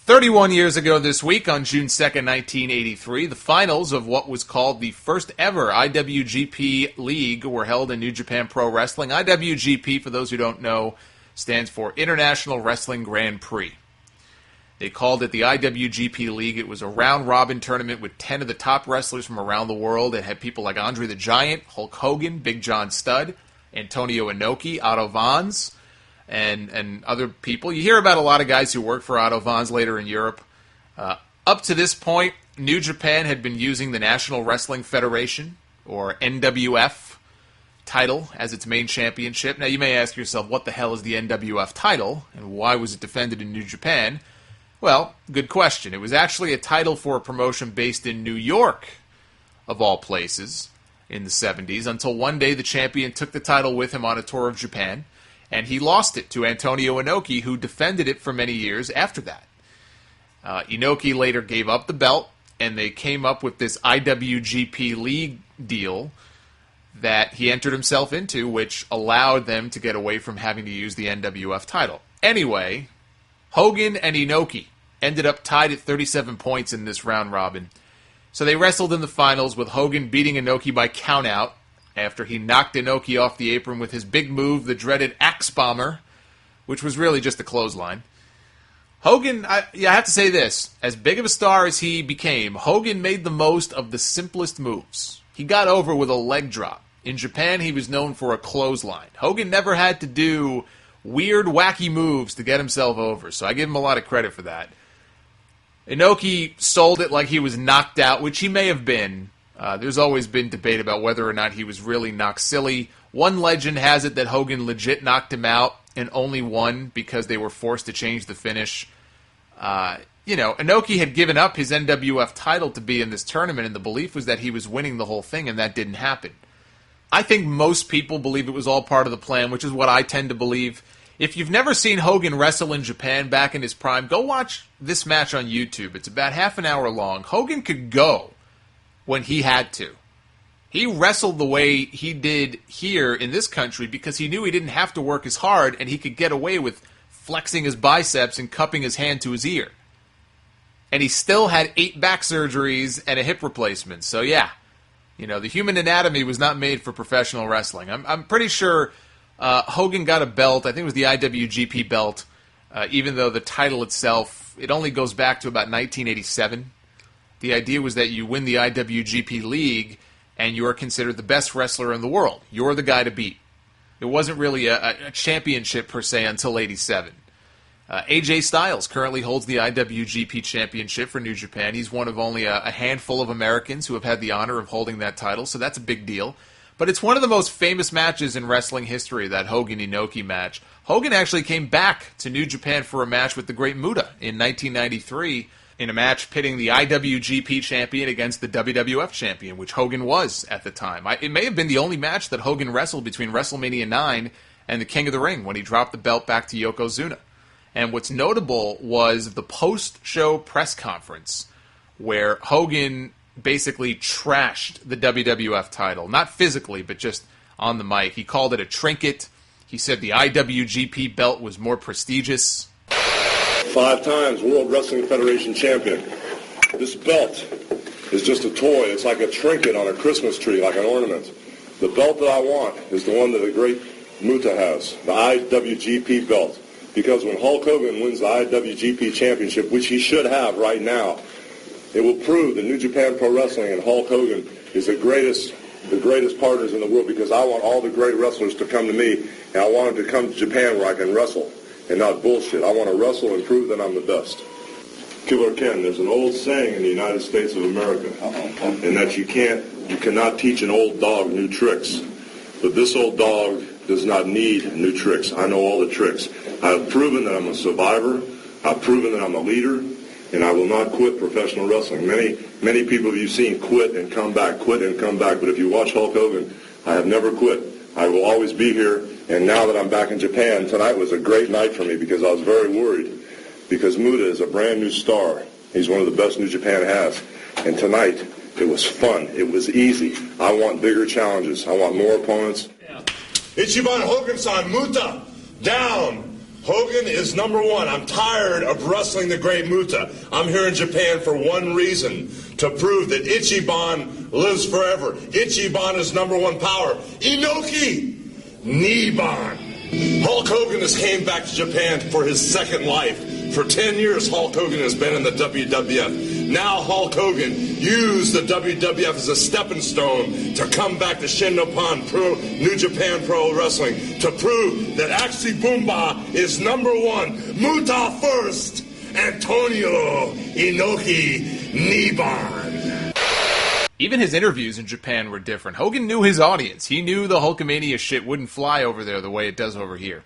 31 years ago this week, on June 2nd, 1983, the finals of what was called the first ever IWGP League were held in New Japan Pro Wrestling. IWGP, for those who don't know, stands for International Wrestling Grand Prix. They called it the IWGP League. It was a round-robin tournament with 10 of the top wrestlers from around the world. It had people like Andre the Giant, Hulk Hogan, Big John Studd, Antonio Inoki, Otto Wanz, and other people. You hear about a lot of guys who worked for Otto Wanz later in Europe. Up to this point, New Japan had been using the National Wrestling Federation, or NWF, title as its main championship. Now, you may ask yourself, what the hell is the NWF title, and why was it defended in New Japan? Well, good question. It was actually a title for a promotion based in New York, of all places, in the 70s, until one day the champion took the title with him on a tour of Japan, and he lost it to Antonio Inoki, who defended it for many years after that. Inoki later gave up the belt, and they came up with this IWGP League deal that he entered himself into, which allowed them to get away from having to use the NWF title. Anyway, Hogan and Inoki ended up tied at 37 points in this round robin. So they wrestled in the finals, with Hogan beating Inoki by countout after he knocked Inoki off the apron with his big move, the dreaded Axe Bomber, which was really just a clothesline. Hogan, I have to say this, as big of a star as he became, Hogan made the most of the simplest moves. He got over with a leg drop. In Japan, he was known for a clothesline. Hogan never had to do weird, wacky moves to get himself over, so I give him a lot of credit for that. Inoki sold it like he was knocked out, which he may have been. There's always been debate about whether or not he was really knocked silly. One legend has it that Hogan legit knocked him out and only won because they were forced to change the finish. Inoki had given up his NWF title to be in this tournament, and the belief was that he was winning the whole thing, and that didn't happen. I think most people believe it was all part of the plan, which is what I tend to believe. If you've never seen Hogan wrestle in Japan back in his prime, go watch this match on YouTube. It's about half an hour long. Hogan could go when he had to. He wrestled the way he did here in this country because he knew he didn't have to work as hard, and he could get away with flexing his biceps and cupping his hand to his ear. And he still had 8 back surgeries and a hip replacement. So yeah, the human anatomy was not made for professional wrestling. I'm pretty sure Hogan got a belt. I think it was the IWGP belt, even though the title itself, it only goes back to about 1987. The idea was that you win the IWGP League, and you are considered the best wrestler in the world. You're the guy to beat. It wasn't really a championship, per se, until 87. AJ Styles currently holds the IWGP Championship for New Japan. He's one of only a handful of Americans who have had the honor of holding that title, so that's a big deal. But it's one of the most famous matches in wrestling history, that Hogan-Inoki match. Hogan actually came back to New Japan for a match with the Great Muta in 1993, in a match pitting the IWGP champion against the WWF champion, which Hogan was at the time. It may have been the only match that Hogan wrestled between WrestleMania 9 and the King of the Ring, when he dropped the belt back to Yokozuna. And what's notable was the post-show press conference, where Hogan basically trashed the WWF title. Not physically, but just on the mic. He called it a trinket. He said the IWGP belt was more prestigious. 5 times World Wrestling Federation champion. This belt is just a toy. It's like a trinket on a Christmas tree, like an ornament. The belt that I want is the one that the great Muta has, the IWGP belt. Because when Hulk Hogan wins the IWGP championship, which he should have right now, it will prove that New Japan Pro Wrestling and Hulk Hogan is the greatest partners in the world, because I want all the great wrestlers to come to me, and I want them to come to Japan where I can wrestle and not bullshit. I want to wrestle and prove that I'm the best. Killer Ken, there's an old saying in the United States of America, and that you cannot teach an old dog new tricks. But this old dog does not need new tricks. I know all the tricks. I've proven that I'm a survivor. I've proven that I'm a leader, and I will not quit professional wrestling. Many people you've seen quit and come back, but if you watch Hulk Hogan, I have never quit. I will always be here, and now that I'm back in Japan, tonight was a great night for me because I was very worried, because Muta is a brand new star. He's one of the best New Japan has, and tonight it was fun. It was easy. I want bigger challenges. I want more opponents. Ichiban Hogan-san, Muta, down. Hogan is number one. I'm tired of wrestling the great Muta. I'm here in Japan for one reason, to prove that Ichiban lives forever. Ichiban is number one power. Inoki Niban. Hulk Hogan has came back to Japan for his second life. For 10 years, Hulk Hogan has been in the WWF. Now Hulk Hogan used the WWF as a stepping stone to come back to Shinnopan New Japan Pro Wrestling to prove that Axi Bumba is number one. Muta first. Antonio Inoki Niban. Even his interviews in Japan were different. Hogan knew his audience. He knew the Hulkamania shit wouldn't fly over there the way it does over here.